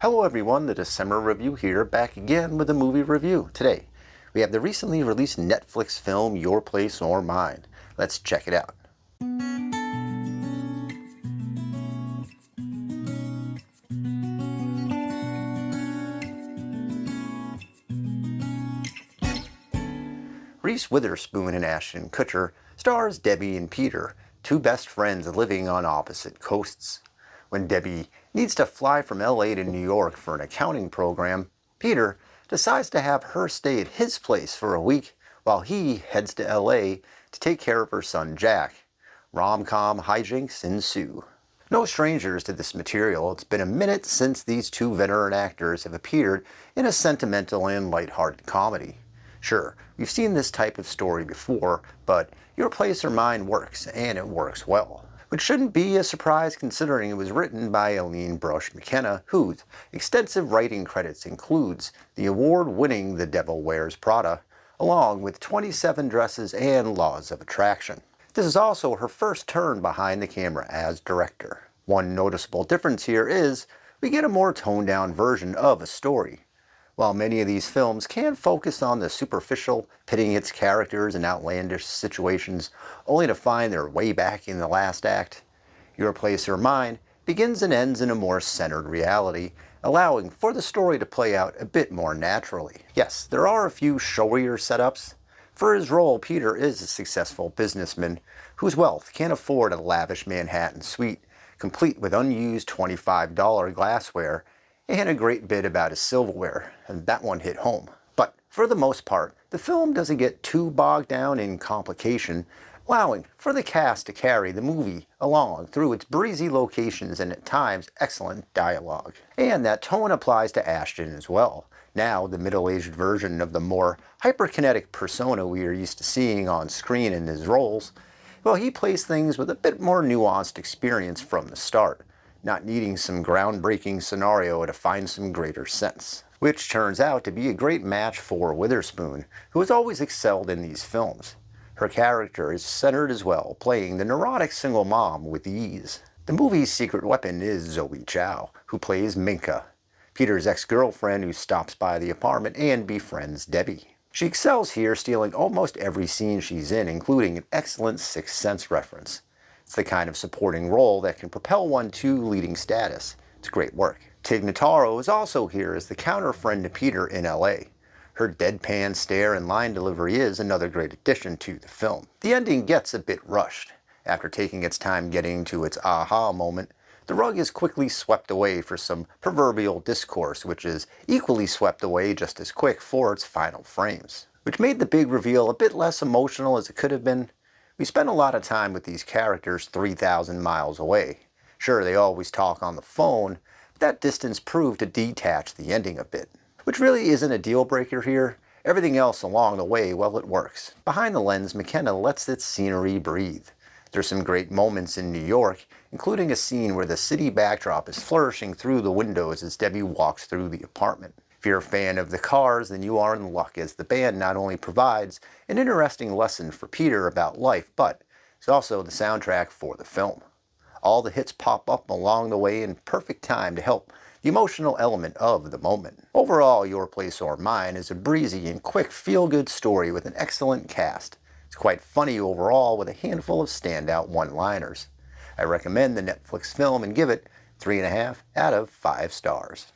Hello everyone, the December Review here, back again with a movie review. Today, we have the recently released Netflix film Your Place or Mine. Let's check it out. Reese Witherspoon and Ashton Kutcher stars Debbie and Peter, two best friends living on opposite coasts. When Debbie needs to fly from LA to New York for an accounting program, Peter decides to have her stay at his place for a week while he heads to LA to take care of her son Jack. Rom-com hijinks ensue. No strangers to this material, it's been a minute since these two veteran actors have appeared in a sentimental and lighthearted comedy. Sure, we've seen this type of story before, but Your Place or Mine works, and it works well. Which shouldn't be a surprise considering it was written by Aline Brosh McKenna, whose extensive writing credits includes the award-winning The Devil Wears Prada, along with 27 Dresses and Laws of Attraction. This is also her first turn behind the camera as director. One noticeable difference here is we get a more toned-down version of a story. While many of these films can focus on the superficial, pitting its characters in outlandish situations only to find their way back in the last act, Your Place or Mine begins and ends in a more centered reality, allowing for the story to play out a bit more naturally. Yes, there are a few showier setups. For his role, Peter is a successful businessman whose wealth can afford a lavish Manhattan suite, complete with unused $25 glassware, and a great bit about his silverware, and that one hit home. But for the most part, the film doesn't get too bogged down in complication, allowing for the cast to carry the movie along through its breezy locations and at times excellent dialogue. And that tone applies to Ashton as well, now the middle-aged version of the more hyperkinetic persona we are used to seeing on screen in his roles. Well, he plays things with a bit more nuanced experience from the start, not needing some groundbreaking scenario to find some greater sense. Which turns out to be a great match for Witherspoon, who has always excelled in these films. Her character is centered as well, playing the neurotic single mom with ease. The movie's secret weapon is Zoe Chow, who plays Minka, Peter's ex-girlfriend who stops by the apartment and befriends Debbie. She excels here, stealing almost every scene she's in, including an excellent Sixth Sense reference. It's the kind of supporting role that can propel one to leading status. It's great work. Tig Notaro is also here as the counter-friend to Peter in LA. Her deadpan stare and line delivery is another great addition to the film. The ending gets a bit rushed. After taking its time getting to its aha moment, the rug is quickly swept away for some proverbial discourse, which is equally swept away just as quick for its final frames. Which made the big reveal a bit less emotional as it could have been. We spend a lot of time with these characters 3,000 miles away. Sure, they always talk on the phone, but that distance proved to detach the ending a bit. Which really isn't a deal breaker here. Everything else along the way, well, it works. Behind the lens, McKenna lets its scenery breathe. There's some great moments in New York, including a scene where the city backdrop is flourishing through the windows as Debbie walks through the apartment. If you're a fan of the Cars, then you are in luck, as the band not only provides an interesting lesson for Peter about life, but it's also the soundtrack for the film. All the hits pop up along the way in perfect time to help the emotional element of the moment. Overall, Your Place or Mine is a breezy and quick feel-good story with an excellent cast. It's quite funny overall with a handful of standout one-liners. I recommend the Netflix film and give it 3.5 out of 5 stars.